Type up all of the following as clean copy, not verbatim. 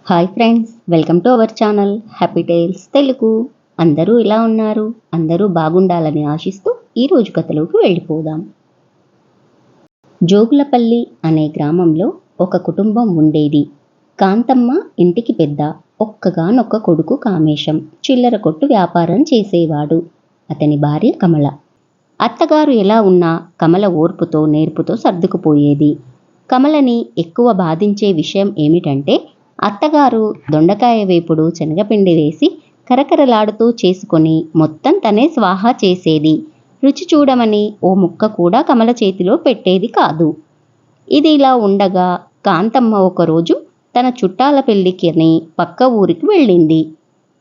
Hi friends, welcome to our channel happy tales Telugu. అందరూ ఎలా ఉన్నారు? అందరూ బాగుండాలని ఆశిస్తూ ఈరోజు కథలోకి వెళ్ళిపోదాం. జోగులపల్లి అనే గ్రామంలో ఒక కుటుంబం ఉండేది. కాంతమ్మ ఇంటికి పెద్ద. ఒక్కగానొక్క కొడుకు కామేశం చిల్లర కొట్టు వ్యాపారం చేసేవాడు. అతని భార్య కమల. అత్తగారు ఎలా ఉన్నా కమల ఓర్పుతో నేర్పుతో సర్దుకుపోయేది. కమలని ఎక్కువ బాధించే విషయం ఏమిటంటే, అత్తగారు దొండకాయ వేపుడు శనగపిండి వేసి కరకరలాడుతూ చేసుకొని మొత్తం తనే స్వాహా చేసేది. రుచి చూడమని ఓ ముక్క కూడా కమల చేతిలో పెట్టేది కాదు. ఇది ఇలా ఉండగా కాంతమ్మ ఒకరోజు తన చుట్టాల పెళ్లికి పక్క ఊరికి వెళ్ళింది.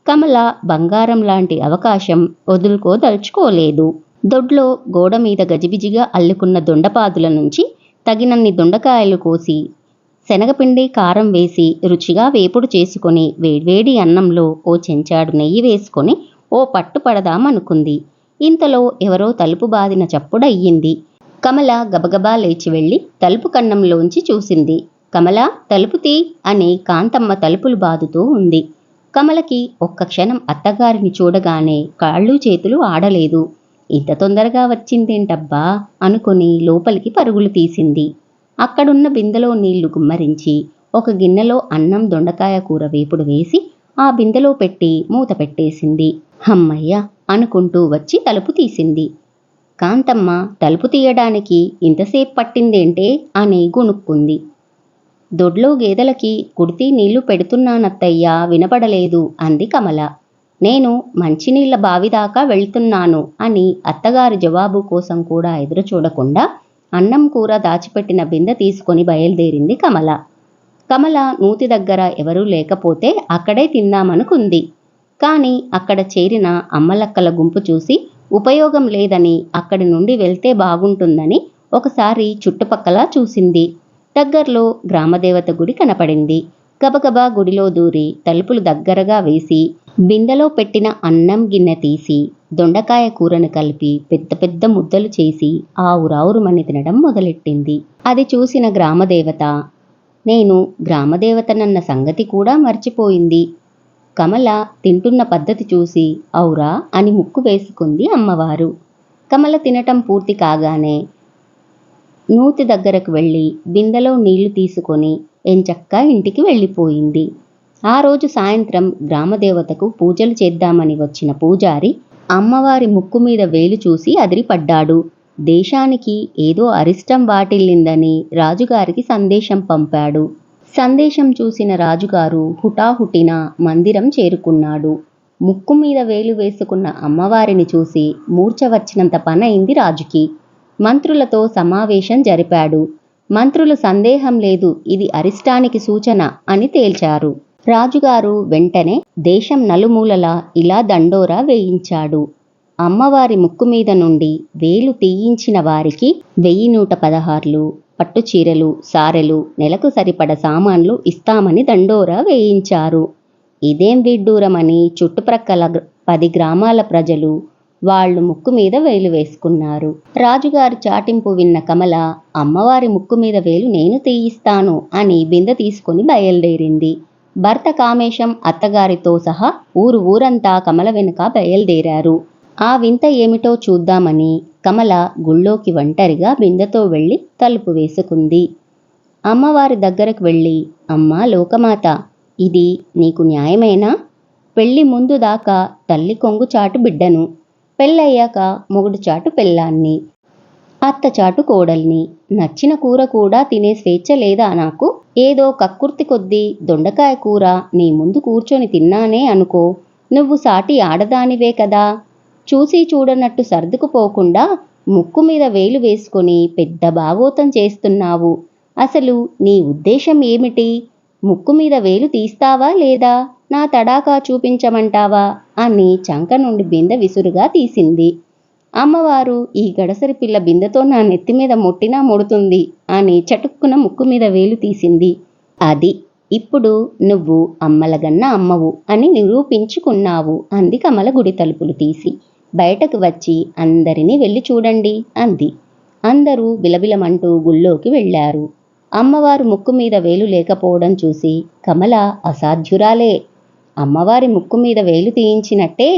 కమల బంగారం లాంటి అవకాశం వదులుకోదలుచుకోలేదు. దొడ్లో గోడ మీద గజిబిజిగా అల్లుకున్న దొండపాదుల నుంచి తగినన్ని దొండకాయలు కోసి శనగపిండి కారం వేసి రుచిగా వేపుడు చేసుకొని వేడివేడి అన్నంలో ఓ చెంచాడు నెయ్యి వేసుకొని ఓ పట్టు పడదామనుకుంది. ఇంతలో ఎవరో తలుపు బాదిన చప్పుడయ్యింది. కమల గబగబా లేచి వెళ్ళి తలుపు కన్నంలోంచి చూసింది. కమల, తలుపు తీ అని కాంతమ్మ తలుపులు బాదుతూ ఉంది. కమలకి ఒక్క క్షణం అత్తగారిని చూడగానే కాళ్ళు చేతులు ఆడలేదు. ఇంత తొందరగా వచ్చిందేంటబ్బా అనుకుని లోపలికి పరుగులు తీసింది. అక్కడున్న బిందెలో నీళ్లు గుమ్మరించి ఒక గిన్నెలో అన్నం దొండకాయ కూర వేపుడు వేసి ఆ బిందెలో పెట్టి మూత పెట్టేసింది. హమ్మయ్య అనుకుంటూ వచ్చి తలుపు తీసింది. కాంతమ్మ తలుపు తీయడానికి ఇంతసేపు పట్టిందేంటే అని గునుక్కుంది. దొడ్లో గేదెలకి కుడితి నీళ్లు పెడుతున్నానత్తయ్యా, వినపడలేదు అంది కమల. నేను మంచినీళ్ల బావిదాకా వెళ్తున్నాను అని అత్తగారి జవాబు కోసం కూడా ఎదురు చూడకుండా అన్నం కూర దాచిపెట్టిన బిందె తీసుకొని బయలుదేరింది కమల. కమల నూతి దగ్గర ఎవరూ లేకపోతే అక్కడే తిందామనుకుంది. కానీ అక్కడ చేరిన అమ్మలక్కల గుంపు చూసి ఉపయోగం లేదని అక్కడి నుండి వెళ్తే బాగుంటుందని ఒకసారి చుట్టుపక్కల చూసింది. దగ్గర్లో గ్రామదేవత గుడి కనపడింది. గబగబా గుడిలో దూరి తలుపులు దగ్గరగా వేసి బిందెలో పెట్టిన అన్నం గిన్నె తీసి దొండకాయ కూరను కలిపి పెద్ద పెద్ద ముద్దలు చేసి ఆవురావురుమని తినడం మొదలెట్టింది. అది చూసిన గ్రామదేవత, నేను గ్రామదేవతనన్న సంగతి కూడా మర్చిపోయింది. కమల తింటున్న పద్ధతి చూసి ఔరా అని ముక్కు వేసుకుంది అమ్మవారు. కమల తినటం పూర్తి కాగానే నూతి దగ్గరకు వెళ్ళి బిందెలో నీళ్లు తీసుకొని ఎంచక్కా ఇంటికి వెళ్ళిపోయింది. ఆ రోజు సాయంత్రం గ్రామదేవతకు పూజలు చేద్దామని వచ్చిన పూజారి అమ్మవారి ముక్కు మీద వేలు చూసి అదిరిపడ్డాడు. దేశానికి ఏదో అరిష్టం వాటిల్లిందని రాజుగారికి సందేశం పంపాడు. సందేశం చూసిన రాజుగారు హుటాహుటిన మందిరం చేరుకున్నాడు. ముక్కు మీద వేలు వేసుకున్న అమ్మవారిని చూసి మూర్ఛ వచ్చినంత పనైంది రాజుకి. మంత్రులతో సమావేశం జరిపాడు. మంత్రులు సందేహం లేదు, ఇది అరిష్టానికి సూచన అని తేల్చారు. రాజుగారు వెంటనే దేశం నలుమూలలా ఇలా దండోరా వేయించాడు. అమ్మవారి ముక్కు మీద నుండి వేలు తీయించిన వారికి 1116 పట్టుచీరలు, సారెలు, నెలకు సరిపడ సామాన్లు ఇస్తామని దండోరా వేయించారు. ఇదేం విడ్డూరమని చుట్టుప్రక్కల 10 గ్రామాల ప్రజలు వాళ్ళు ముక్కు మీద వేలు వేసుకున్నారు. రాజుగారి చాటింపు విన్న కమల, అమ్మవారి ముక్కు మీద వేలు నేను తీయిస్తాను అని బిందె తీసుకుని బయలుదేరింది. భర్త కామేశం అత్తగారితో సహా ఊరంతా కమల వెనుక బయలుదేరారు. ఆ వింత ఏమిటో చూద్దామని కమల గుళ్ళోకి ఒంటరిగా బిందెతో వెళ్ళి తలుపు వేసుకుంది. అమ్మవారి దగ్గరకు వెళ్ళి, అమ్మా లోకమాత, ఇది నీకు న్యాయమేనా? పెళ్లి ముందు దాకా తల్లి కొంగు చాటు బిడ్డను, పెళ్ళయ్యాక మొగుడు చాటు పెళ్ళాన్ని, అత్తచాటు కోడల్ని, నచ్చిన కూర కూడా తినే స్వేచ్ఛ లేదా నాకు? ఏదో కక్కుర్తి కొద్దీ దొండకాయ కూర నీ ముందు కూర్చొని తిన్నానే అనుకో, నువ్వు సాటి ఆడదానివే కదా. చూసి చూడనట్టు సర్దుకుపోకుండా ముక్కు మీద వేలు వేసుకొని పెద్ద బాగోతం చేస్తున్నావు. అసలు నీ ఉద్దేశం ఏమిటి? ముక్కు మీద వేలు తీస్తావా లేదా? నా తడాకా చూపించమంటావా అని చంక నుండి బిందె విసురుగా తీసింది. అమ్మవారు, ఈ గడసరి పిల్ల బిందెతో నా నెత్తి మీద మొట్టినా మొడుతుంది అని చటుక్కున ముక్కు మీద వేలు తీసింది. అది ఇప్పుడు నువ్వు అమ్మలగన్న అమ్మవు అని నిరూపించుకున్నావు అంది కమల గుడి తలుపులు తీసి. బయటకు వచ్చి అందరినీ వెళ్ళి చూడండి అంది. అందరూ బిలబిలమంటూ గుళ్ళోకి వెళ్ళారు. అమ్మవారు ముక్కు మీద వేలు లేకపోవడం చూసి కమల అసాధ్యురాలే. అమ్మవారి ముక్కు మీద వేలు తీయించినట్టే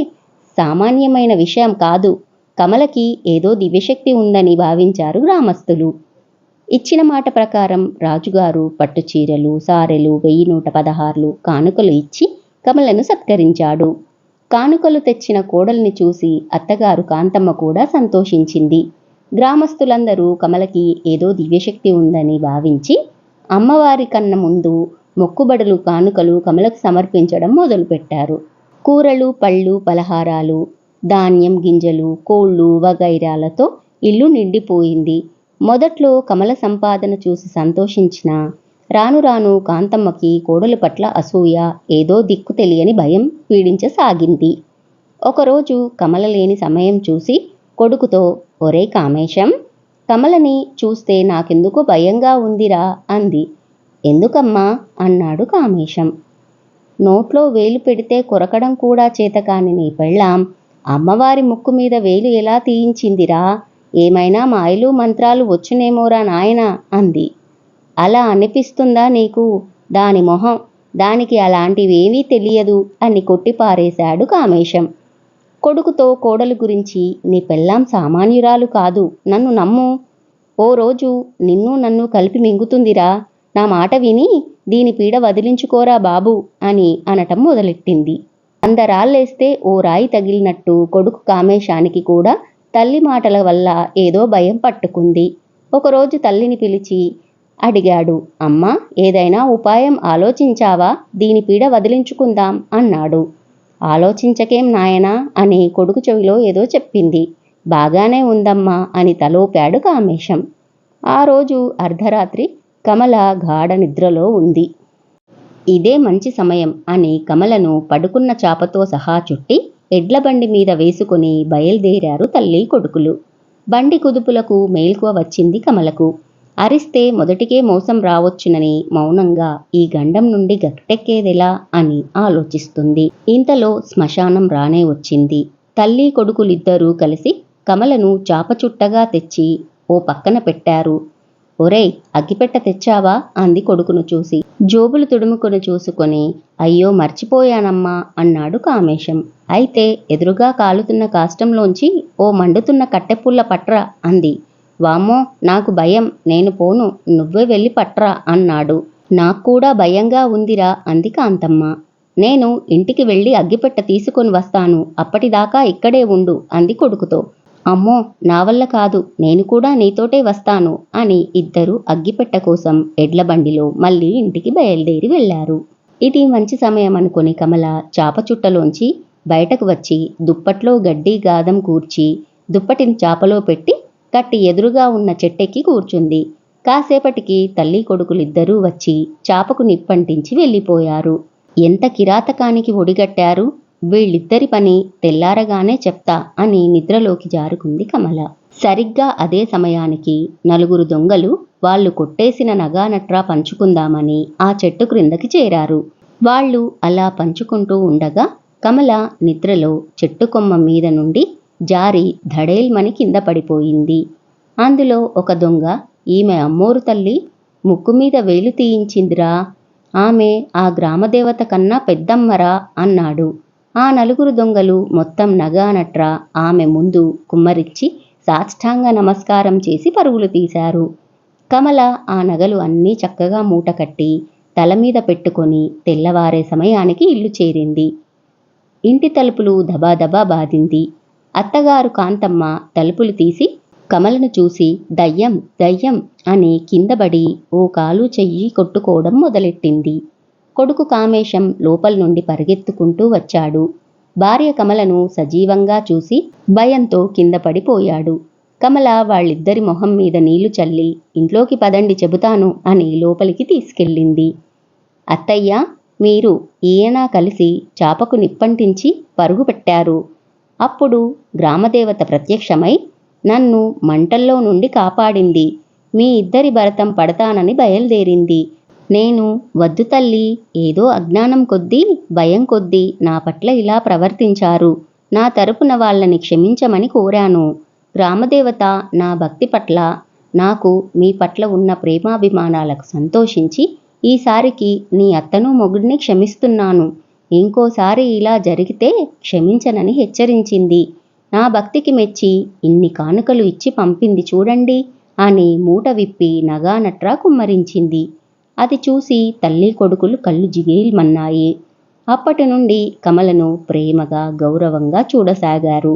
సామాన్యమైన విషయం కాదు. కమలకి ఏదో దివ్యశక్తి ఉందని భావించారు గ్రామస్తులు. ఇచ్చిన మాట ప్రకారం రాజుగారు పట్టుచీరలు, సారెలు, 1116 కానుకలు ఇచ్చి కమలను సత్కరించాడు. కానుకలు తెచ్చిన కోడల్ని చూసి అత్తగారు కాంతమ్మ కూడా సంతోషించింది. గ్రామస్తులందరూ కమలకి ఏదో దివ్యశక్తి ఉందని భావించి అమ్మవారి కన్న ముందు మొక్కుబడులు, కానుకలు కమలకు సమర్పించడం మొదలుపెట్టారు. కూరలు, పళ్ళు, పలహారాలు, ధాన్యం గింజలు, కోళ్ళు వగైరాలతో ఇల్లు నిండిపోయింది. మొదట్లో కమల సంపాదన చూసి సంతోషించిన రాను రాను కాంతమ్మకి కోడలు పట్ల అసూయ, ఏదో దిక్కు తెలియని భయం పీడించసాగింది. ఒకరోజు కమల లేని సమయం చూసి కొడుకుతో, ఒరే కామేశం, కమలని చూస్తే నాకెందుకో భయంగా ఉందిరా అంది. ఎందుకమ్మా అన్నాడు కామేశం. నోట్లో వేలు పెడితే కొరకడం కూడా చేతకాని నీ పెళ్ళాం అమ్మవారి ముక్కు మీద వేలు ఎలా తీయించిందిరా? ఏమైనా మాయలు మంత్రాలు వచ్చునేమోరా నాయనా అంది. అలా అనిపిస్తుందా నీకు? దాని మొహం, దానికి అలాంటివేమీ తెలియదు అని కొట్టిపారేశాడు కామేశం. కొడుకుతో కోడలు గురించి, నీ పెళ్ళాం సామాన్యురాలు కాదు, నన్ను నమ్ము. ఓ రోజు నిన్ను నన్ను కలిపి మింగుతుందిరా. నా మాట విని దీని పీడ వదిలించుకోరా బాబు అని అనటం మొదలెట్టింది. అందరాళ్ళేస్తే ఓ రాయి తగిలినట్టు కొడుకు కామేశానికి కూడా తల్లి మాటల వల్ల ఏదో భయం పట్టుకుంది. ఒకరోజు తల్లిని పిలిచి అడిగాడు. అమ్మా, ఏదైనా ఉపాయం ఆలోచించావా? దీని పీడ వదిలించుకుందాం అన్నాడు. ఆలోచించకేం నాయనా అని కొడుకు చెవిలో ఏదో చెప్పింది. బాగానే ఉందమ్మా అని తలోపాడు కామేశం. ఆ రోజు అర్ధరాత్రి కమల గాఢ నిద్రలో ఉంది. ఇదే మంచి సమయం అని కమలను పడుకున్న చాపతో సహా చుట్టి ఎడ్లబండి మీద వేసుకుని బయలుదేరారు తల్లి కొడుకులు. బండి కుదుపులకు మేల్కువ వచ్చింది కమలకు. అరిస్తే మొదటికే మోసం రావచ్చునని మౌనంగా ఈ గండం నుండి గట్టెక్కేదెలా అని ఆలోచిస్తుంది. ఇంతలో శ్మశానం రానే వచ్చింది. తల్లి కొడుకులిద్దరూ కలిసి కమలను చాపచుట్టగా తెచ్చి ఓ పక్కన పెట్టారు. ఒరేయ్, అగ్గిపెట్ట తెచ్చావా అంది కొడుకును చూసి. జోబులు తుడుముకొని చూసుకొని, అయ్యో మర్చిపోయానమ్మా అన్నాడు కామేశం. అయితే ఎదురుగా కాలుతున్న కాష్టంలోంచి ఓ మండుతున్న కట్టెపుల్ల పట్రా అంది. వామ్మో, నాకు భయం, నేను పోను, నువ్వే వెళ్ళి పట్రా అన్నాడు. నాక్కూడా భయంగా ఉందిరా అంది కాంతమ్మ. నేను ఇంటికి వెళ్ళి అగ్గిపెట్ట తీసుకొని వస్తాను, అప్పటిదాకా ఇక్కడే ఉండు అంది కొడుకుతో. అమ్మో, నా వల్ల కాదు, నేను కూడా నీతోటే వస్తాను అని ఇద్దరు అగ్గిపెట్ట కోసం ఎడ్లబండిలో మళ్ళీ ఇంటికి బయలుదేరి వెళ్లారు. ఇది మంచి సమయం అనుకుని కమల చాపచుట్టలోంచి బయటకు వచ్చి దుప్పట్లో గడ్డి గాదం కూర్చి దుప్పటిని చాపలో పెట్టి కట్టి ఎదురుగా ఉన్న చెట్టెక్కి కూర్చుంది. కాసేపటికి తల్లి కొడుకులిద్దరూ వచ్చి చాపకు నిప్పంటించి వెళ్ళిపోయారు. ఎంత కిరాతకానికి ఒడిగట్టారు! వీళ్ళిద్దరి పని తెల్లారగానే చెప్తా అని నిద్రలోకి జారుకుంది కమల. సరిగ్గా అదే సమయానికి నలుగురు దొంగలు వాళ్ళు కొట్టేసిన నగానట్రా పంచుకుందామని ఆ చెట్టు క్రిందకి చేరారు. వాళ్ళు అలా పంచుకుంటూ ఉండగా కమల నిద్రలో చెట్టు కొమ్మ మీద నుండి జారి ధడేల్మని కింద పడిపోయింది. అందులో ఒక దొంగ, ఈమె అమ్మోరు తల్లి ముక్కు మీద వేలు తీయించిందిరా, ఆమె ఆ గ్రామదేవత కన్నా పెద్దమ్మరా అన్నాడు. ఆ నలుగురు దొంగలు మొత్తం నగానట్రా ఆమె ముందు కుమ్మరించి సాష్టాంగ నమస్కారం చేసి పరుగులు తీశారు. కమల ఆ నగలు అన్నీ చక్కగా మూటకట్టి తలమీద పెట్టుకొని తెల్లవారే సమయానికి ఇల్లు చేరింది. ఇంటి తలుపులు దబాదబా బాదింది. అత్తగారు కాంతమ్మ తలుపులు తీసి కమలను చూసి దయ్యం దయ్యం అని కిందబడి ఓ కాలు చెయ్యి కొట్టుకోవడం మొదలెట్టింది. కొడుకు కామేశం లోపల నుండి పరిగెత్తుకుంటూ వచ్చాడు. భార్య కమలను సజీవంగా చూసి భయంతో కింద పడిపోయాడు. కమల వాళ్ళిద్దరి మొహం మీద నీళ్లు చల్లి ఇంట్లోకి పదండి చెబుతాను అని లోపలికి తీసుకెళ్ళింది. అత్తయ్య, మీరు ఈయన కలిసి చాపకు నిప్పంటించి పరుగు పెట్టారు. అప్పుడు గ్రామదేవత ప్రత్యక్షమై నన్ను మంటల్లో నుండి కాపాడింది. మీ ఇద్దరి భరతం పడతానని బయలుదేరింది. నేను వద్దు తల్లి, ఏదో అజ్ఞానం కొద్దీ, భయం కొద్దీ నా పట్ల ఇలా ప్రవర్తించారు. నా తరపున వాళ్ళని క్షమించమని కోరాను. గ్రామదేవత నా భక్తి పట్ల నాకు మీ పట్ల ఉన్న ప్రేమాభిమానాలకు సంతోషించి ఈసారికి నీ అత్తను మొగుడిని క్షమిస్తున్నాను. ఇంకోసారి ఇలా జరిగితే క్షమించనని హెచ్చరించింది. నా భక్తికి మెచ్చి ఇన్ని కానుకలు ఇచ్చి పంపింది చూడండి అని మూట విప్పి నగానట్రా కుమ్మరించింది. అది చూసి తల్లి కొడుకులు కళ్ళు జిగేల్మన్నాయి. అప్పటి నుండి కమలను ప్రేమగా గౌరవంగా చూడసాగారు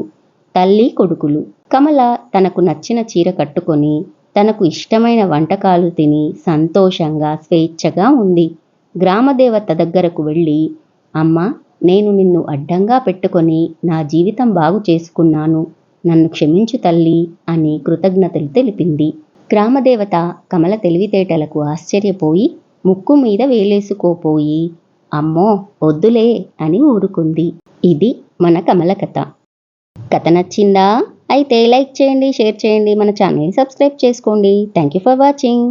తల్లి కొడుకులు. కమల తనకు నచ్చిన చీర కట్టుకొని తనకు ఇష్టమైన వంటకాలు తిని సంతోషంగా స్వేచ్ఛగా ఉంది. గ్రామదేవత దగ్గరకు వెళ్ళి, అమ్మా, నేను నిన్ను అడ్డంగా పెట్టుకొని నా జీవితం బాగు చేసుకున్నాను, నన్ను క్షమించు తల్లి అని కృతజ్ఞతలు తెలిపింది. గ్రామదేవత కమల తెలివితేటలకు ఆశ్చర్యపోయి ముక్కు మీద వేలేసుకోపోయి, అమ్మో వద్దులే అని ఊరుకుంది. ఇది మన కమల కథ. కథ నచ్చిందా? అయితే లైక్ చేయండి, షేర్ చేయండి, మన ఛానల్ని సబ్స్క్రైబ్ చేసుకోండి. Thank you for watching.